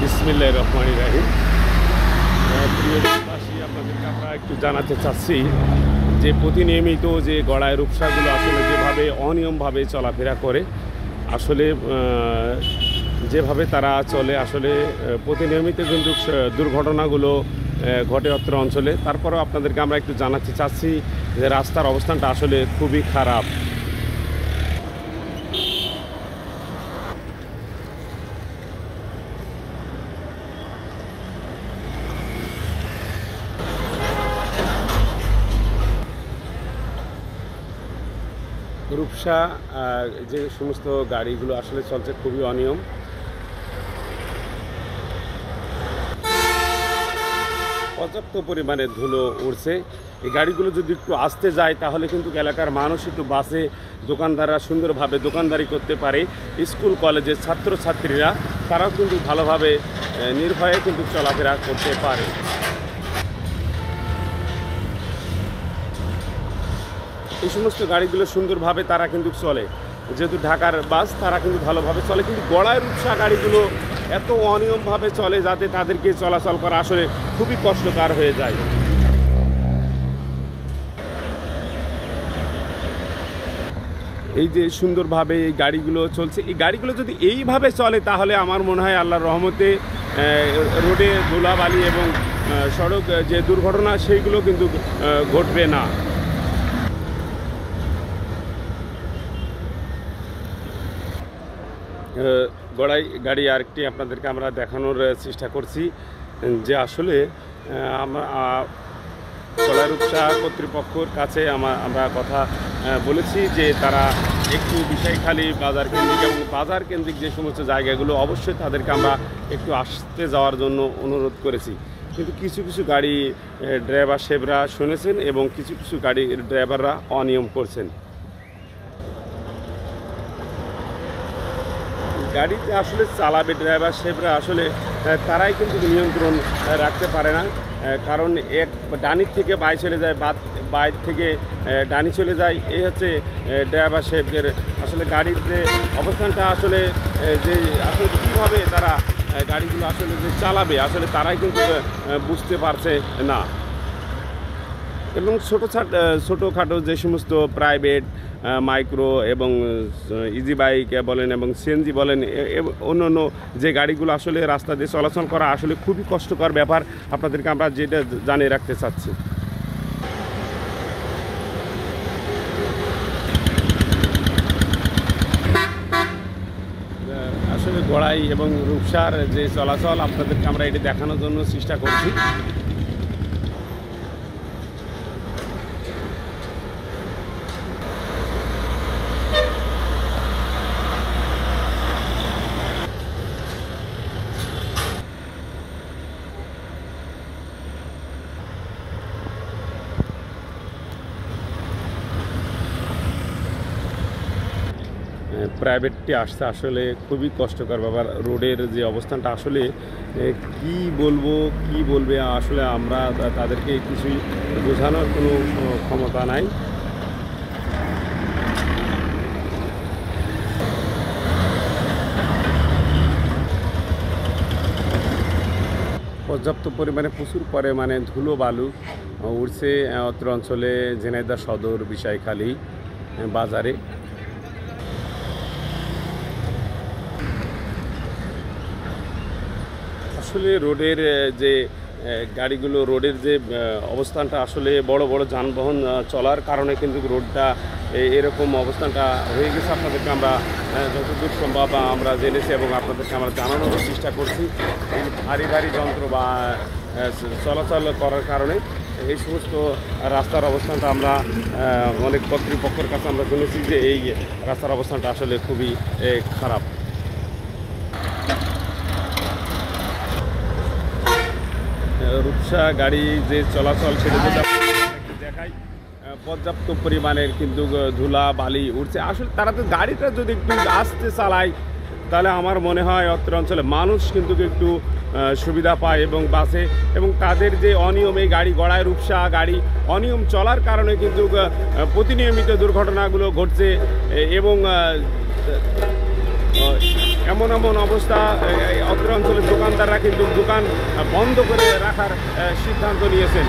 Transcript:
বিসমিল্লাহির রহমানির রহিম। প্রিয় দেশবাসী, আপনাদেরকে আমরা একটু জানাতে চাচ্ছি যে প্রতিনিয়মিত যে গড়ায় রূপসাগুলো আসলে যেভাবে অনিয়মভাবে চলাফেরা করে, আসলে যেভাবে তারা চলে, আসলে প্রতিনিয়মিত কিন্তু দুর্ঘটনাগুলো ঘটে অত্র অঞ্চলে। তারপরেও আপনাদেরকে আমরা একটু জানাতে চাচ্ছি যে রাস্তার অবস্থানটা আসলে খুবই খারাপ। রূপসা যে সমস্ত গাড়িগুলো আসলে চলছে খুবই অনিয়ম। পর্যাপ্ত পরিমাণে ধুলো উড়ছে। এই গাড়িগুলো যদি একটু আসতে যায় তাহলে কিন্তু এলাকার মানুষ একটু বাসে দোকানদাররা সুন্দরভাবে দোকানদারি করতে পারে। স্কুল কলেজের ছাত্রছাত্রীরা তারাও কিন্তু ভালোভাবে নির্ভয়ে কিন্তু চলাফেরা করতে পারে। এই সমস্ত গাড়িগুলো সুন্দরভাবে তারা কিন্তু চলে, যেহেতু ঢাকার বাস তারা কিন্তু ভালোভাবে চলে। কিন্তু গড়ায় রূপসা গাড়িগুলো এত অনিয়মভাবে চলে যাতে তাদেরকে চলাচল করা আসলে খুবই কষ্টকর হয়ে যায়। এই যে সুন্দরভাবে এই গাড়িগুলো চলছে, এই গাড়িগুলো যদি এইভাবে চলে তাহলে আমার মনে হয় আল্লাহর রহমতে রোডে ধুলাবালি এবং সড়ক যে দুর্ঘটনা সেইগুলো কিন্তু ঘটবে না। গড়াই গাড়ি আরেকটি আপনাদেরকে আমরা দেখানোর চেষ্টা করছি যে আসলে গড়াই রূপসা কর্তৃপক্ষের কাছে আমরা কথা বলেছি যে তারা একটু বিষয়খালী বাজার কেন্দ্রিক এবং বাজার কেন্দ্রিক যে সমস্ত জায়গাগুলো অবশ্যই তাদেরকে আমরা একটু আসতে যাওয়ার জন্য অনুরোধ করেছি। কিন্তু কিছু কিছু গাড়ি ড্রাইভার সাহেবরা শুনেছেন এবং কিছু কিছু গাড়ি ড্রাইভাররা অনিয়ম করছেন। গাড়িতে আসলে চালাবে ড্রাইভার সাহেবরা, আসলে তারাই কিন্তু নিয়ন্ত্রণ রাখতে পারে না। কারণ এক ডানির থেকে বাই চলে যায়, বাইর থেকে ডানি চলে যায়। এই হচ্ছে ড্রাইভার সাহেবদের আসলে গাড়ির যে অবস্থানটা, আসলে যে আসলে কীভাবে তারা গাড়িগুলো আসলে যে চালাবে আসলে তারাই কিন্তু বুঝতে পারছে না। এবং ছোটোখাটো যে সমস্ত প্রাইভেট মাইক্রো এবং ইজি বাইক বলেন এবং সিএনজি বলেন, অন্য যে গাড়িগুলো আসলে রাস্তা দিয়ে চলাচল করা আসলে খুবই কষ্টকর ব্যাপার। আপনাদেরকে আমরা যেটা জানিয়ে রাখতে চাচ্ছি। আসলে গড়াই এবং রূপসার যে চলাচল আপনাদেরকে আমরা এটি দেখানোর জন্য চেষ্টা করছি। প্রাইভেটটি আসতে আসলে খুবই কষ্টকর ব্যাপার। রোডের যে অবস্থানটা আসলে কি বলবে আসলে আমরা তাদেরকে কিছুই বোঝানোর কোনো ক্ষমতা নাই। পর্যাপ্ত পরিমাণে প্রচুর পরিমাণে ধুলো বালু উঠছে অত্র অঞ্চলে, ঝিনাইদহ সদর, বিষয়খালী বাজারে। আসলে রোডের যে গাড়িগুলো, রোডের যে অবস্থানটা আসলে বড় বড় যানবাহন চলার কারণে কিন্তু রোডটা এরকম অবস্থানটা হয়ে গেছে। আপনাদেরকে আমরা যতদূর সম্ভব আমরা জেনেছি এবং আপনাদেরকে আমরা জানানোর চেষ্টা করছি। ভারী যন্ত্র বা চলাচল করার কারণে এই সমস্ত রাস্তার অবস্থানটা আমরা অনেক কর্তৃপক্ষের কাছে আমরা শুনেছি যে এই রাস্তার অবস্থানটা আসলে খুবই খারাপ। রূপসা গাড়ি যে চলাচল সেটা দেখায় পর্যাপ্ত পরিমাণের কিন্তু ধুলা বালি উঠছে। আসলে তারা তো গাড়িটা যদি একটু আস্তে চালায় তাহলে আমার মনে হয় অত্র অঞ্চলে মানুষ কিন্তু একটু সুবিধা পায় এবং বাসে, এবং তাদের যে অনিয়ম এই গাড়ি গড়ায় রূপসা গাড়ি অনিয়ম চলার কারণে কিন্তু প্রতিনিয়মিত দুর্ঘটনাগুলো ঘটছে এবং এমন এমন অবস্থা, অত্র অঞ্চলের দোকানদাররা কিন্তু দোকান বন্ধ করে রাখার সিদ্ধান্ত নিয়েছেন।